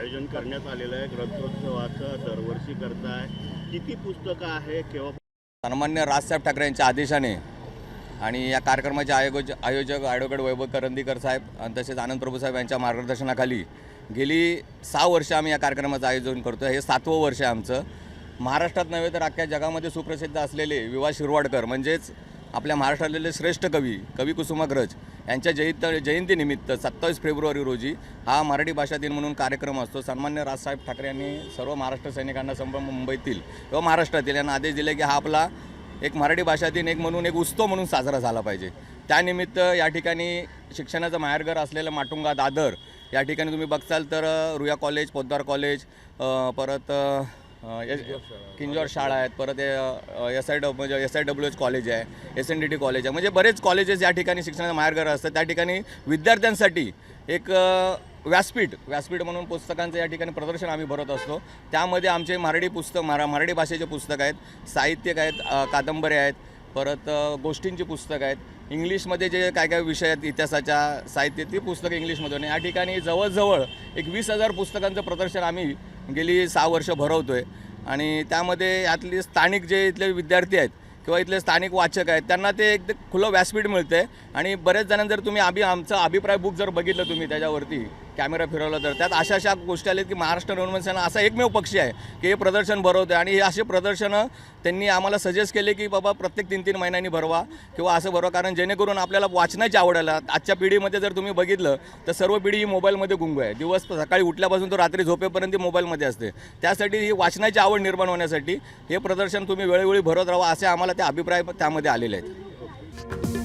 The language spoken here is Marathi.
आयोजन करण्यात आलेलं आहे ग्रंथोत्सवाचं दरवर्षी करताय. किती पुस्तकं आहे, केव्हा? सन्मान्य राजसाहेब ठाकरे यांच्या आदेशाने आणि या कार्यक्रमाचे आयोजक ॲडव्होकेट वैभव करंदीकर साहेब आणि तसेच आनंद प्रभू साहेब यांच्या मार्गदर्शनाखाली गेली 6 वर्ष आम्ही या कार्यक्रमाचं आयोजन करतो. हे 7वं वर्ष आहे आमचं. महाराष्ट्रात नव्हे तर अख्ख्या जगामध्ये सुप्रसिद्ध असलेले वि. शिरवाडकर म्हणजेच आपल्या महाराष्ट्रातले श्रेष्ठ कवी कुसुमाग्रज यांच्या जयंतीनिमित्त 27 फेब्रुवारी रोजी हा मराठी भाषा दिन म्हणून कार्यक्रम असतो. सन्मान्य राजसाहेब ठाकरे यांनी सर्व महाराष्ट्र सैनिकांना संपूर्ण मुंबईतील किंवा महाराष्ट्रातील यांना आदेश दिले की हा आपला एक मराठी भाषा दिन म्हणून एक उत्सव म्हणून साजरा झाला पाहिजे. त्यानिमित्त या ठिकाणी शिक्षणाचं माहेरघर असलेलं माटुंगा दादर या ठिकाणी तुम्ही बघताल तर रुया कॉलेज, पोद्दार कॉलेज, परत किंजॉर शाळा आहेत, परत SIWH कॉलेज आहे, SNDT कॉलेज आहे, म्हणजे बरेच कॉलेजेस या ठिकाणी शिक्षणाचं माहेरघर असतं. त्या ठिकाणी विद्यार्थ्यांसाठी एक व्यासपीठ म्हणून पुस्तकांचं या ठिकाणी प्रदर्शन आम्ही भरत असतो. त्यामध्ये आमचे मराठी भाषेचे पुस्तक आहेत, साहित्यिक आहेत, कादंबऱ्या आहेत, परत गोष्टींची पुस्तकं आहेत, इंग्लिशमध्ये जे काय विषय आहेत इतिहासाच्या साहित्य ती पुस्तकं इंग्लिशमधून. या ठिकाणी जवळजवळ एक 20,000 पुस्तकांचं प्रदर्शन आम्ही गेली 6 वर्ष भरवतो आहे. आणि त्यामध्ये यातले स्थानिक जे इथले विद्यार्थी आहेत किंवा इथले स्थानिक वाचक आहेत त्यांना ते एक खुलं व्यासपीठ मिळतं आहे. आणि बरेच जणांना जर तुम्ही आमचं अभिप्राय बुक जर बघितलं तुम्ही त्याच्यावरती कॅमेरा फिरवला तर त्यात अशा गोष्टी आल्या की महाराष्ट्र नवनिर्माण सेना असा एकमेव पक्ष आहे की हे प्रदर्शन भरवतं. आणि हे असे प्रदर्शनं त्यांनी आम्हाला सजेस्ट केले की बाबा प्रत्येक 3-3 महिन्यांनी भरवा किंवा असं भरवा, कारण जेणेकरून आपल्याला वाचनाची आवड आला. आजच्या पिढीमध्ये जर तुम्ही बघितलं तर सर्व पिढी ही मोबाईलमध्ये गुंग आहे. दिवस सकाळी उठल्यापासून तो रात्री झोपेपर्यंत मोबाईलमध्ये असते. त्यासाठी ही वाचनाची आवड निर्माण होण्यासाठी हे प्रदर्शन तुम्ही वेळोवेळी भरवत राहा असे आम्हाला ते अभिप्राय त्यामध्ये आलेले आहेत.